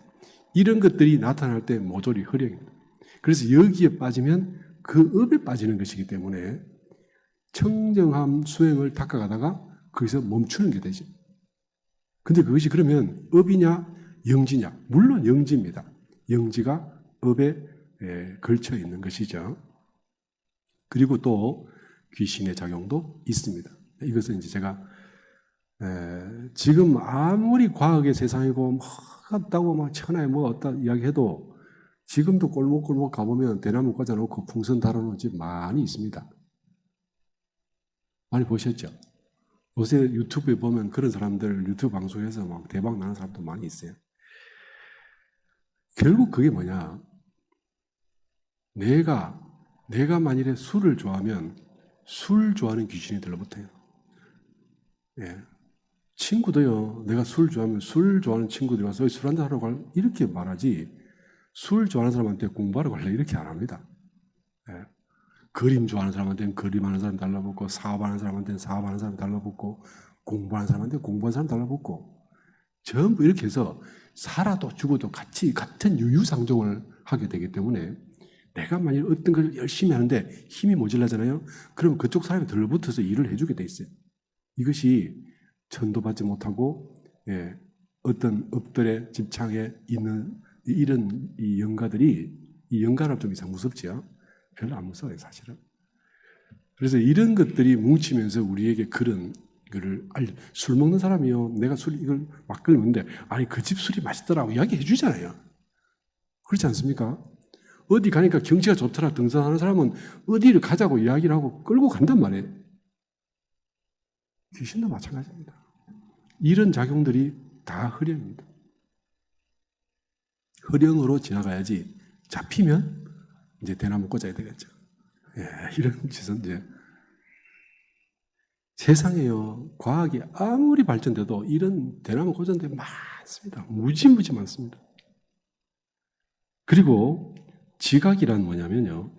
이런 것들이 나타날 때 모조리 허령입니다. 그래서 여기에 빠지면 그 업에 빠지는 것이기 때문에 청정함 수행을 닦아가다가 거기서 멈추는 게 되죠. 근데 그것이 그러면 업이냐 영지냐? 물론 영지입니다. 영지가 업에 걸쳐 있는 것이죠. 그리고 또 귀신의 작용도 있습니다. 이것은 이제 제가 지금 아무리 과학의 세상이고 뭐 같다고 막 천하에 뭐 어따 이야기해도 지금도 골목골목 가보면 대나무 꽂아놓고 풍선 달아놓은 집 많이 있습니다. 많이 보셨죠? 요새 유튜브에 보면 그런 사람들 유튜브 방송에서 막 대박 나는 사람도 많이 있어요. 결국 그게 뭐냐? 내가 만일에 술을 좋아하면 술 좋아하는 귀신이 들러붙어요. 예. 친구도요, 내가 술 좋아하면 술 좋아하는 친구들이 와서 술 한잔 하러 갈, 이렇게 말하지, 술 좋아하는 사람한테 공부하러 갈래? 이렇게 안 합니다. 예. 그림 좋아하는 사람한테는 그림하는 사람 달라붙고, 사업하는 사람한테는 사업하는 사람 달라붙고, 공부하는 사람한테는 공부하는 사람 달라붙고, 전부 이렇게 해서 살아도 죽어도 같이 같은 유유상종을 하게 되기 때문에 내가 만약 어떤 걸 열심히 하는데 힘이 모자라잖아요. 그럼 그쪽 사람이 들러붙어서 일을 해주게 돼 있어요. 이것이 천도받지 못하고 어떤 업들의 집착에 있는 이런 이 영가들이, 이 영가는 좀 이상 무섭지요. 별로 안 무서워요, 사실은. 그래서 이런 것들이 뭉치면서 우리에게 그런 거를 술 먹는 사람이요, 내가 이걸 막걸리 먹는데 아니 그 집 술이 맛있더라고 이야기해 주잖아요. 그렇지 않습니까? 어디 가니까 경치가 좋더라 등산하는 사람은 어디를 가자고 이야기를 하고 끌고 간단 말이에요. 귀신도 마찬가지입니다. 이런 작용들이 다 흐령입니다. 흐령으로 지나가야지 잡히면 이제 대나무 꽂아야 되겠죠. 이런 짓은 이제 세상에요, 과학이 아무리 발전돼도 이런 대나무 꽂은 데 많습니다. 무지무지 많습니다. 그리고 지각이란 뭐냐면요,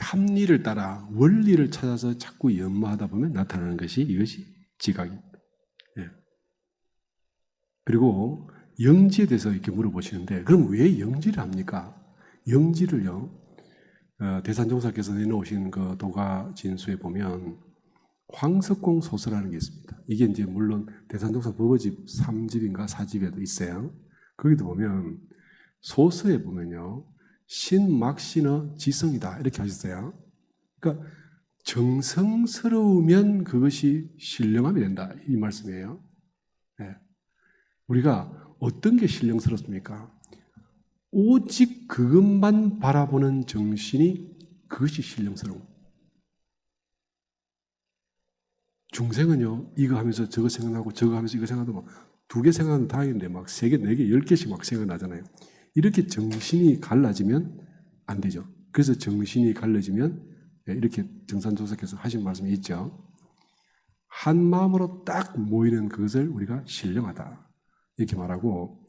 합리를 따라 원리를 찾아서 자꾸 연마하다 보면 나타나는 것이 이것이 지각입니다. 그리고 영지에 대해서 이렇게 물어보시는데, 그럼 왜 영지를 합니까? 영지를요, 대산종사께서 내놓으신 그 도가진수에 보면 황석공 소설이라는 게 있습니다. 이게 이제 물론 대산종사 법어집 3집인가 4집에도 있어요. 거기도 보면 소서에 보면요, 신막신의 지성이다 이렇게 하셨어요. 그러니까 정성스러우면 그것이 신령함이 된다 이 말씀이에요. 네. 우리가 어떤 게 신령스럽습니까? 오직 그것만 바라보는 정신이, 그것이 신령스러운. 중생은요, 이거 하면서 저거 생각나고 저거 하면서 이거 생각나도 막 두 개 생각하면 다행인데 막 세 개, 네 개, 10개씩 막 생각나잖아요. 이렇게 정신이 갈라지면 안 되죠. 그래서 정신이 갈라지면 이렇게 정산조사께서 하신 말씀이 있죠. 한 마음으로 딱 모이는 그것을 우리가 신령하다 이렇게 말하고,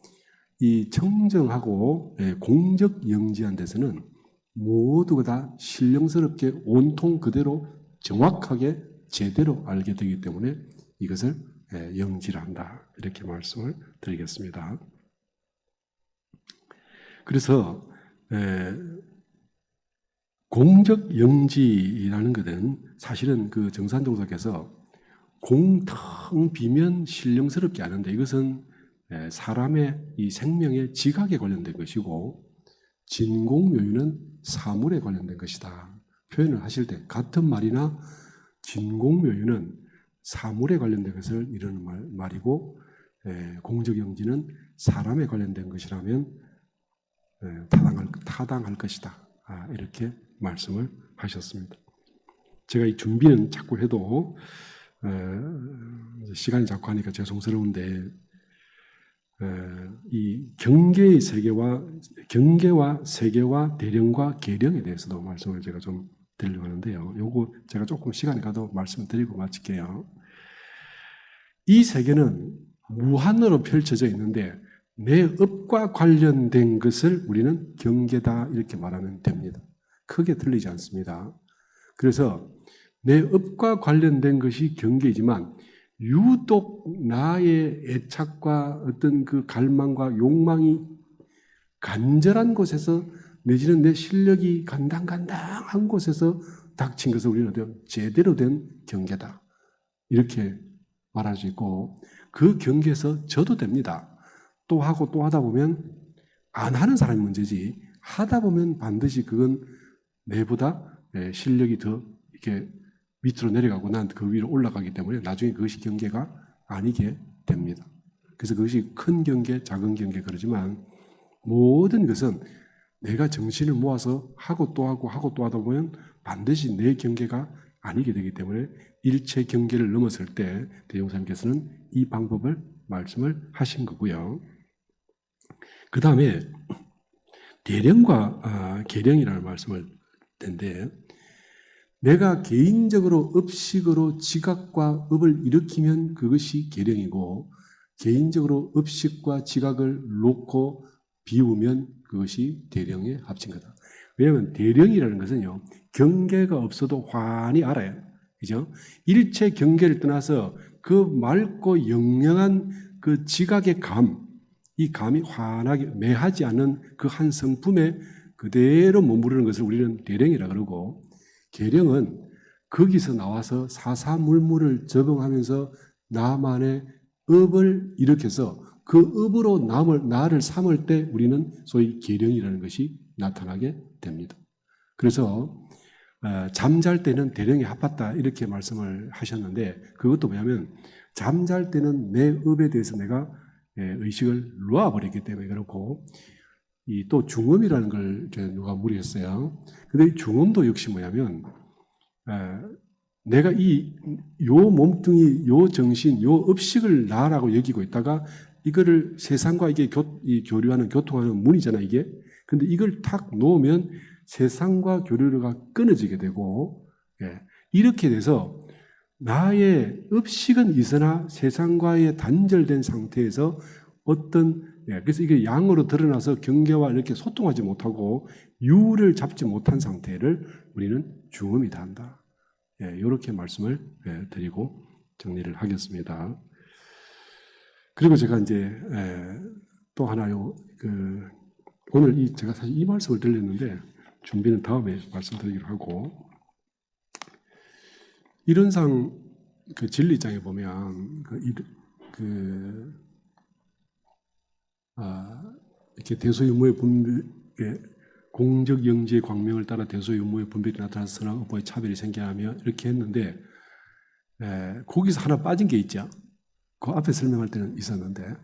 이 청정하고 공적 영지한 데서는 모두가 다 신령스럽게 온통 그대로 정확하게 제대로 알게 되기 때문에 이것을 영지한다 이렇게 말씀을 드리겠습니다. 그래서 공적 영지라는 것은 사실은 그 정산종사께서 공텅 비면 신령스럽게 하는데, 이것은 사람의 이 생명의 지각에 관련된 것이고, 진공묘유는 사물에 관련된 것이다. 표현을 하실 때 같은 말이나 진공묘유는 사물에 관련된 것을 이루는 말이고, 공적영지는 사람에 관련된 것이라면 타당할 것이다. 이렇게 말씀을 하셨습니다. 제가 이 준비는 자꾸 해도 시간이 자꾸 하니까 죄송스러운데, 이 경계의 세계와 세계와 대령과 계령에 대해서도 말씀을 제가 좀 드리려고 하는데요. 요거 제가 조금 시간이 가도 말씀드리고 마칠게요. 이 세계는 무한으로 펼쳐져 있는데 내 업과 관련된 것을 우리는 경계다 이렇게 말하면 됩니다. 크게 틀리지 않습니다. 그래서 내 업과 관련된 것이 경계이지만 유독 나의 애착과 어떤 그 갈망과 욕망이 간절한 곳에서, 내지는 내 실력이 간당간당한 곳에서 닥친 것을 우리는 제대로 된 경계다 이렇게 말할 수 있고, 그 경계에서 져도 됩니다. 또 하고 또 하다 보면 안 하는 사람이 문제지, 하다 보면 반드시 그건 내보다 실력이 더 이렇게 밑으로 내려가고 난 그 위로 올라가기 때문에 나중에 그것이 경계가 아니게 됩니다. 그래서 그것이 큰 경계, 작은 경계 그러지만, 모든 것은 내가 정신을 모아서 하고 또 하고 하고 또 하다 보면 반드시 내 경계가 아니게 되기 때문에 일체 경계를 넘었을 때 대종사님께서는 이 방법을 말씀을 하신 거고요. 그 다음에 대령과 계령이라는 말씀을 텐데, 내가 개인적으로 업식으로 지각과 업을 일으키면 그것이 계령이고, 개인적으로 업식과 지각을 놓고 비우면 그것이 대령에 합친 거다. 왜냐하면 대령이라는 것은요, 경계가 없어도 환히 알아요. 그죠? 일체 경계를 떠나서 그 맑고 영영한 그 지각의 감, 이 감이 환하게 매하지 않은 그 한 성품에 그대로 머무르는 것을 우리는 대령이라 그러고, 계령은 거기서 나와서 사사물물을 적응하면서 나만의 업을 일으켜서 그 업으로 나를 삼을 때 우리는 소위 계령이라는 것이 나타나게 됩니다. 그래서 잠잘 때는 대령에 합했다 이렇게 말씀을 하셨는데, 그것도 뭐냐면 잠잘 때는 내 업에 대해서 내가 의식을 놓아버렸기 때문에 그렇고, 이 또 중음이라는 걸 누가 물으셨어요. 근데 이 중음도 역시 뭐냐면 내가 요 몸뚱이, 요 정신, 요 업식을 나라고 여기고 있다가 이거를 세상과 이게 교류하는, 교통하는 문이잖아, 이게. 근데 이걸 탁 놓으면 세상과 교류가 끊어지게 되고, 이렇게 돼서 나의 업식은 있으나 세상과의 단절된 상태에서 그래서 이게 양으로 드러나서 경계와 이렇게 소통하지 못하고 유를 잡지 못한 상태를 우리는 중음이다 한다. 이렇게 말씀을 드리고 정리를 하겠습니다. 그리고 제가 이제 또 하나요, 오늘 제가 사실 이 말씀을 드렸는데 준비는 다음에 말씀드리기로 하고, 이론상 그 진리장에 보면 이렇게 대소유무의 분별, 공적 영지의 광명을 따라 대소유무의 분별이 나타나서 선악업보의 차별이 생겨나며 이렇게 했는데, 거기서 하나 빠진 게 있죠. 그 앞에 설명할 때는 있었는데,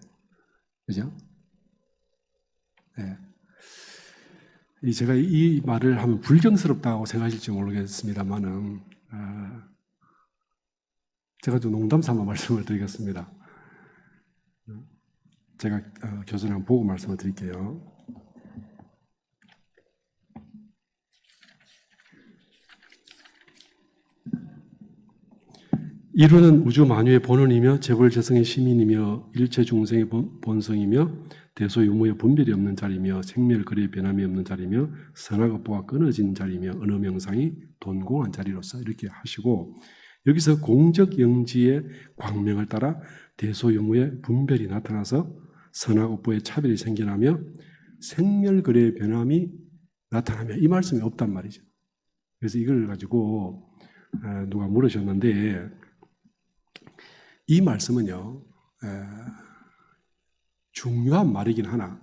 그죠? 제가 이 말을 하면 불경스럽다고 생각하실지 모르겠습니다만은, 제가 좀 농담 삼아 말씀을 드리겠습니다. 제가 교수님 한번 보고 말씀을 드릴게요. 이루는 우주 만유의 본원이며 재벌재성의 시민이며 일체 중생의 본성이며 대소유무의 분별이 없는 자리며 생멸거래의 변함이 없는 자리며 선악업보가 끊어진 자리며 언어 명상이 돈공한 자리로서 이렇게 하시고, 여기서 공적 영지의 광명을 따라 대소유무의 분별이 나타나서 선악업보의 차별이 생겨나며 생멸거래의 변함이 나타나며, 이 말씀이 없단 말이죠. 그래서 이걸 가지고 누가 물으셨는데, 이 말씀은요, 중요한 말이긴 하나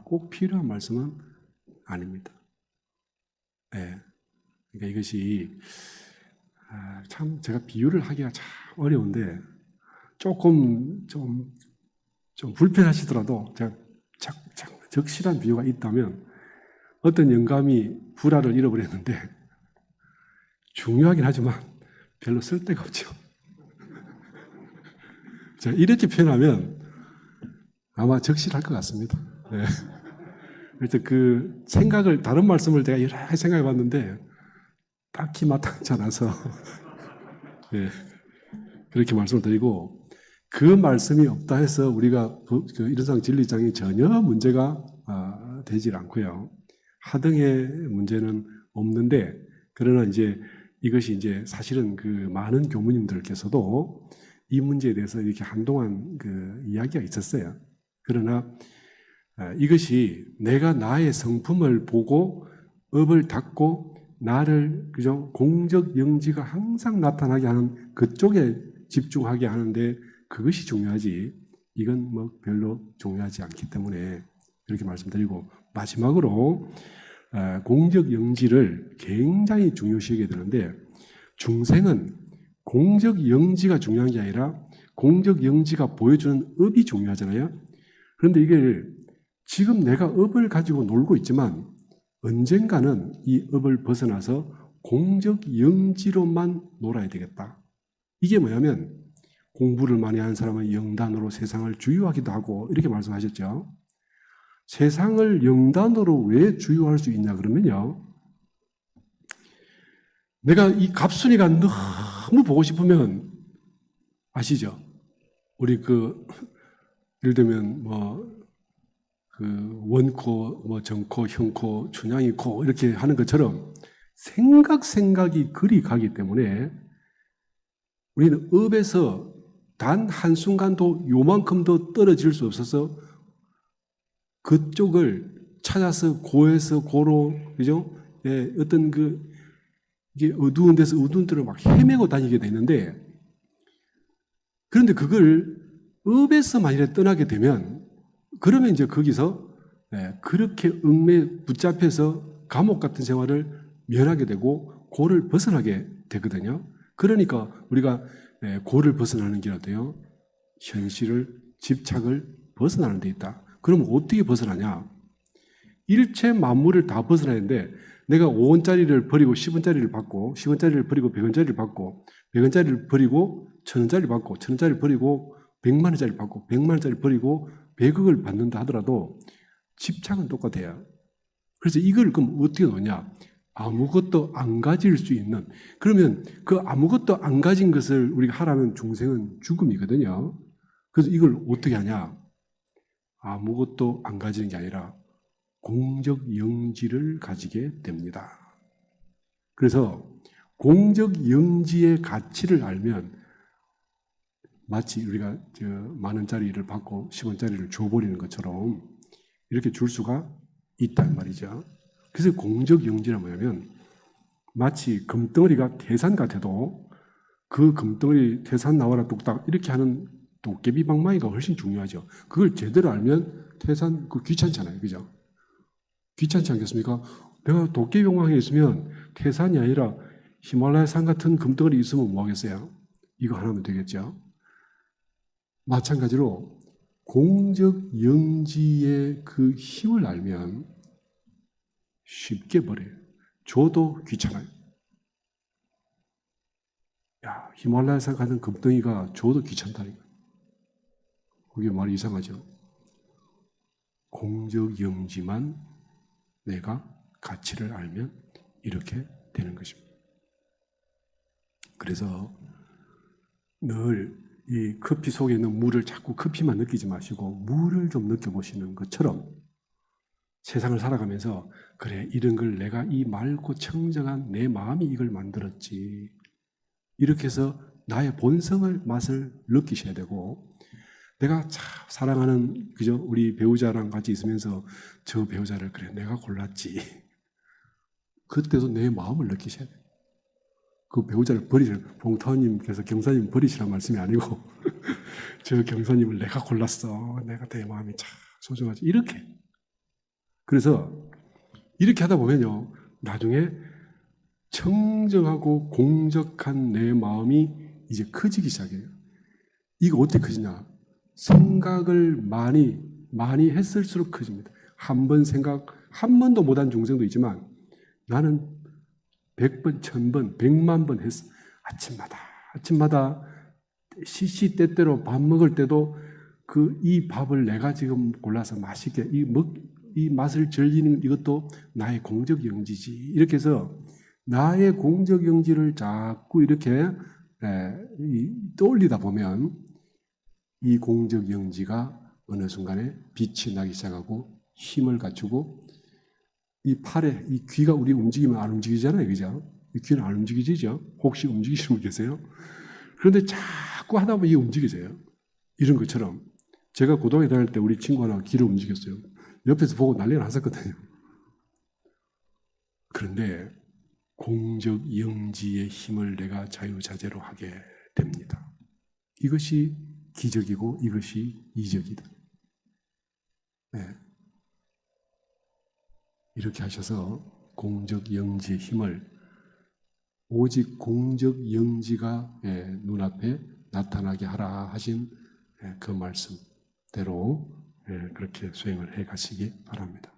꼭 필요한 말씀은 아닙니다. 그러니까 이것이 참 제가 비유를 하기가 참 어려운데, 조금 좀 불편하시더라도 제가 적실한 비유가 있다면, 어떤 영감이 불화를 잃어버렸는데 중요하긴 하지만 별로 쓸데가 없죠. 제가 이렇게 표현하면 아마 적실할 것 같습니다. 그래서 그 생각을, 다른 말씀을 내가 여러 가지 생각해 봤는데 딱히 마땅치 않아서 그렇게 말씀을 드리고, 그 말씀이 없다 해서 우리가 일원상 진리장이 전혀 문제가 되질 않고요. 하등의 문제는 없는데, 그러나 이제 이것이 이제 사실은 그 많은 교무님들께서도 이 문제에 대해서 이렇게 한동안 이야기가 있었어요. 그러나 이것이 내가 나의 성품을 보고 업을 닦고 나를 그저 공적 영지가 항상 나타나게 하는 그쪽에 집중하게 하는데 그것이 중요하지, 이건 뭐 별로 중요하지 않기 때문에 이렇게 말씀드리고, 마지막으로 공적 영지를 굉장히 중요시하게 되는데, 중생은 공적 영지가 중요한 게 아니라 공적 영지가 보여주는 업이 중요하잖아요. 그런데 이게 지금 내가 업을 가지고 놀고 있지만 언젠가는 이 업을 벗어나서 공적 영지로만 놀아야 되겠다. 이게 뭐냐면 공부를 많이 하는 사람은 영단으로 세상을 주유하기도 하고 이렇게 말씀하셨죠. 세상을 영단으로 왜 주유할 수 있냐 그러면요. 내가 이 갑순이가 너무 보고 싶으면 아시죠? 우리 예를 들면 원코, 정코, 형코, 춘향이코 이렇게 하는 것처럼 생각이 그리 가기 때문에 우리는 업에서 단 한순간도 요만큼도 떨어질 수 없어서 그쪽을 찾아서 고에서 고로, 그죠? 예, 어떤 이게 어두운 데서 어두운 데로 막 헤매고 다니게 되는데, 그런데 그걸 업에서 만일에 떠나게 되면, 그러면 이제 거기서 그렇게 붙잡혀서 감옥 같은 생활을 면하게 되고 고를 벗어나게 되거든요. 그러니까 우리가 고를 벗어나는 길 어때요? 현실을, 집착을 벗어나는 데 있다. 그럼 어떻게 벗어나냐? 일체 만물을 다 벗어나는데 내가 5원짜리를 버리고 10원짜리를 받고 10원짜리를 버리고 100원짜리를 받고 100원짜리를 버리고 1000원짜리를 받고 1000원짜리를 버리고 100만원짜리를 받고 100만원짜리를 버리고 100억을 받는다 하더라도 집착은 똑같아요. 그래서 이걸 그럼 어떻게 놓냐? 아무것도 안 가질 수 있는, 그러면 그 아무것도 안 가진 것을 우리가 하라는 중생은 죽음이거든요. 그래서 이걸 어떻게 하냐? 아무것도 안 가지는 게 아니라 공적 영지를 가지게 됩니다. 그래서 공적 영지의 가치를 알면 마치 우리가 만원짜리를 받고 10원짜리를 줘버리는 것처럼 이렇게 줄 수가 있단 말이죠. 그래서 공적 영지란 뭐냐면 마치 금덩어리가 태산 같아도 그 금덩어리 태산 나와라 뚝딱 이렇게 하는 도깨비 방망이가 훨씬 중요하죠. 그걸 제대로 알면 태산 귀찮잖아요. 그죠? 귀찮지 않겠습니까? 내가 도깨비 방망이 있으면 태산이 아니라 히말라야 산 같은 금덩어리 있으면 뭐 하겠어요? 이거 하나면 되겠죠. 마찬가지로 공적 영지의 그 힘을 알면 쉽게 버려요. 줘도 귀찮아요. 야, 히말라야산 같은 금덩이가 줘도 귀찮다니까. 그게 말이 이상하죠. 공적 영지만 내가 가치를 알면 이렇게 되는 것입니다. 그래서 늘 이 커피 속에 있는 물을 자꾸 커피만 느끼지 마시고 물을 좀 느껴보시는 것처럼 세상을 살아가면서 그래, 이런 걸 내가 이 맑고 청정한 내 마음이 이걸 만들었지. 이렇게 해서 나의 본성을 맛을 느끼셔야 되고, 내가 참 사랑하는 그죠? 우리 배우자랑 같이 있으면서 저 배우자를 그래 내가 골랐지. 그때도 내 마음을 느끼셔야 돼요. 그 배우자를 봉타원님께서 경사님 버리시란 말씀이 아니고 저 경사님을 내가 골랐어. 내가 내 마음이 참 소중하지. 이렇게. 그래서 이렇게 하다 보면요, 나중에 청정하고 공적한 내 마음이 이제 커지기 시작해요. 이거 어떻게 커지냐? 생각을 많이 했을수록 커집니다. 한 번도 못한 중생도 있지만 나는 100번, 1000번, 100만 번 했어. 아침마다 시시때때로 밥 먹을 때도 이 밥을 내가 지금 골라서 맛있게 이 맛을 즐기는 이것도 나의 공적 영지지. 이렇게 해서 나의 공적 영지를 자꾸 이렇게 떠올리다 보면 이 공적 영지가 어느 순간에 빛이 나기 시작하고 힘을 갖추고 이 팔에 이 귀가 우리 움직이면 안 움직이잖아요. 그죠? 이 귀는 안 움직이지죠? 혹시 움직이시는 분 계세요? 그런데 자꾸 하다 보면 이게 움직여져요. 이런 것처럼 제가 고등학교 다닐 때 우리 친구 하나 귀를 움직였어요. 옆에서 보고 난리가 났었거든요. 그런데 공적 영지의 힘을 내가 자유자재로 하게 됩니다. 이것이 기적이고 이것이 이적이다. 네. 이렇게 하셔서 공적 영지의 힘을 오직 공적 영지가 눈앞에 나타나게 하라 하신 그 말씀대로 그렇게 수행을 해 가시기 바랍니다.